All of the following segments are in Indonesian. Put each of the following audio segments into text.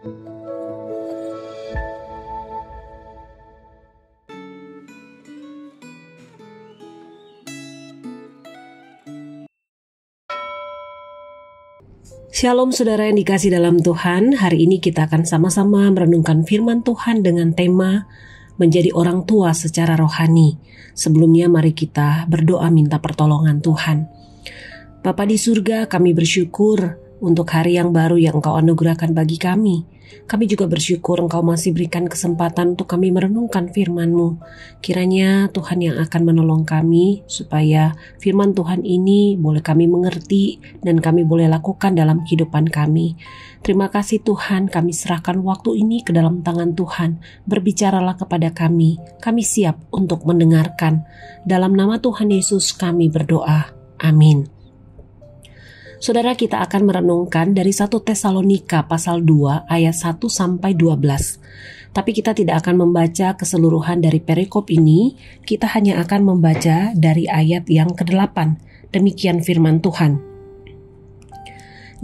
Shalom saudara yang dikasih dalam Tuhan. Hari ini kita akan sama-sama merenungkan firman Tuhan dengan tema menjadi orang tua secara rohani. Sebelumnya mari kita berdoa minta pertolongan Tuhan. Bapa di surga, kami bersyukur untuk hari yang baru yang Engkau anugerahkan bagi kami. Kami juga bersyukur Engkau masih berikan kesempatan untuk kami merenungkan firman-Mu. Kiranya Tuhan yang akan menolong kami supaya firman Tuhan ini boleh kami mengerti dan kami boleh lakukan dalam kehidupan kami. Terima kasih Tuhan, kami serahkan waktu ini ke dalam tangan Tuhan. Berbicaralah kepada kami siap untuk mendengarkan. Dalam nama Tuhan Yesus kami berdoa. Amin. Saudara, kita akan merenungkan dari 1 Tesalonika pasal 2 ayat 1 sampai 12. Tapi kita tidak akan membaca keseluruhan dari perikop ini, kita hanya akan membaca dari ayat yang ke-8. Demikian firman Tuhan.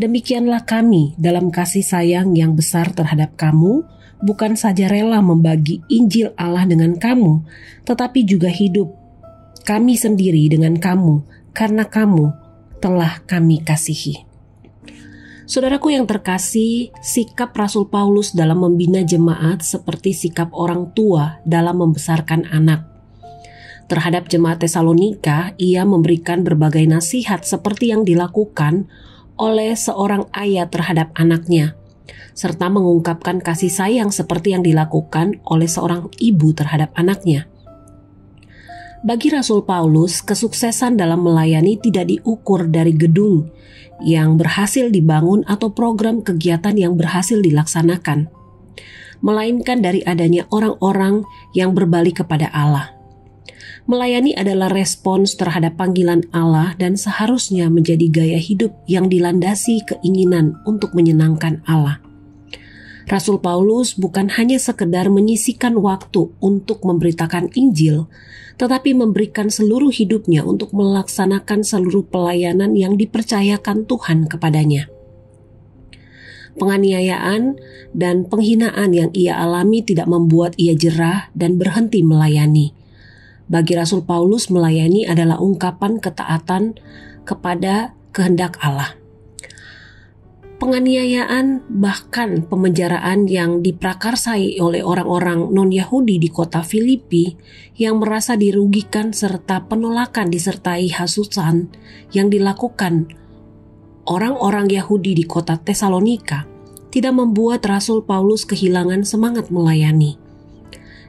Demikianlah kami dalam kasih sayang yang besar terhadap kamu, bukan saja rela membagi Injil Allah dengan kamu, tetapi juga hidup kami sendiri dengan kamu, karena kamu telah kami kasihi. Saudaraku yang terkasih, sikap Rasul Paulus dalam membina jemaat seperti sikap orang tua dalam membesarkan anak. Terhadap jemaat Tesalonika, ia memberikan berbagai nasihat seperti yang dilakukan oleh seorang ayah terhadap anaknya, serta mengungkapkan kasih sayang seperti yang dilakukan oleh seorang ibu terhadap anaknya. Bagi Rasul Paulus, kesuksesan dalam melayani tidak diukur dari gedung yang berhasil dibangun atau program kegiatan yang berhasil dilaksanakan, melainkan dari adanya orang-orang yang berbalik kepada Allah. Melayani adalah respons terhadap panggilan Allah dan seharusnya menjadi gaya hidup yang dilandasi keinginan untuk menyenangkan Allah. Rasul Paulus bukan hanya sekedar menyisihkan waktu untuk memberitakan Injil, tetapi memberikan seluruh hidupnya untuk melaksanakan seluruh pelayanan yang dipercayakan Tuhan kepadanya. Penganiayaan dan penghinaan yang ia alami tidak membuat ia jerah dan berhenti melayani. Bagi Rasul Paulus, melayani adalah ungkapan ketaatan kepada kehendak Allah. Penganiayaan bahkan pemenjaraan yang diprakarsai oleh orang-orang non-Yahudi di kota Filipi yang merasa dirugikan serta penolakan disertai hasutan yang dilakukan orang-orang Yahudi di kota Tesalonika tidak membuat Rasul Paulus kehilangan semangat melayani.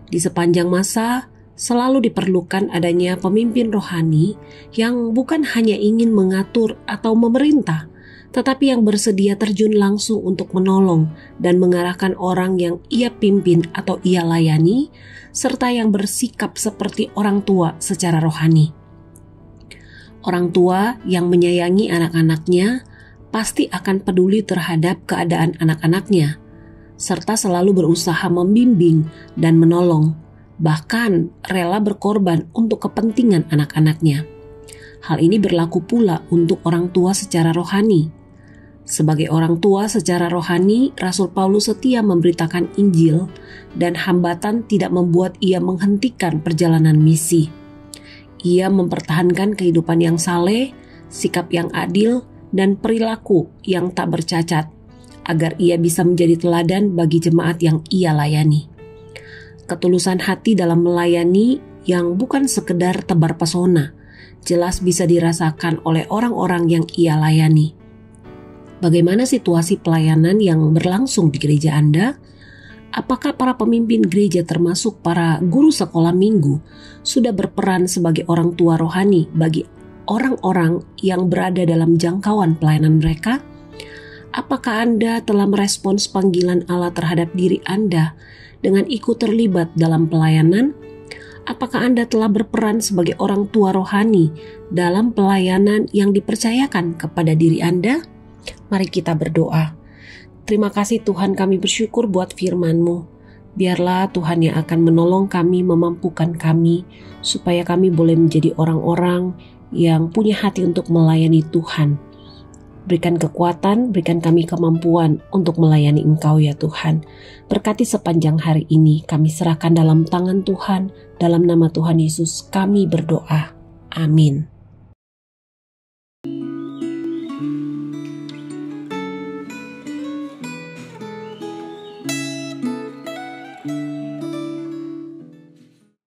Di sepanjang masa selalu diperlukan adanya pemimpin rohani yang bukan hanya ingin mengatur atau memerintah, tetapi yang bersedia terjun langsung untuk menolong dan mengarahkan orang yang ia pimpin atau ia layani, serta yang bersikap seperti orang tua secara rohani. Orang tua yang menyayangi anak-anaknya pasti akan peduli terhadap keadaan anak-anaknya, serta selalu berusaha membimbing dan menolong, bahkan rela berkorban untuk kepentingan anak-anaknya. Hal ini berlaku pula untuk orang tua secara rohani. Sebagai orang tua secara rohani, Rasul Paulus setia memberitakan Injil dan hambatan tidak membuat ia menghentikan perjalanan misi. Ia mempertahankan kehidupan yang saleh, sikap yang adil, dan perilaku yang tak bercacat, agar ia bisa menjadi teladan bagi jemaat yang ia layani. Ketulusan hati dalam melayani yang bukan sekedar tebar pesona, jelas bisa dirasakan oleh orang-orang yang ia layani. Bagaimana situasi pelayanan yang berlangsung di gereja Anda? Apakah para pemimpin gereja termasuk para guru sekolah minggu sudah berperan sebagai orang tua rohani bagi orang-orang yang berada dalam jangkauan pelayanan mereka? Apakah Anda telah merespons panggilan Allah terhadap diri Anda dengan ikut terlibat dalam pelayanan? Apakah Anda telah berperan sebagai orang tua rohani dalam pelayanan yang dipercayakan kepada diri Anda? Mari kita berdoa. Terima kasih Tuhan, kami bersyukur buat firman-Mu. Biarlah Tuhan yang akan menolong kami, memampukan kami, supaya kami boleh menjadi orang-orang yang punya hati untuk melayani Tuhan. Berikan kekuatan, berikan kami kemampuan untuk melayani Engkau ya Tuhan. Berkati sepanjang hari ini, kami serahkan dalam tangan Tuhan. Dalam nama Tuhan Yesus kami berdoa. Amin.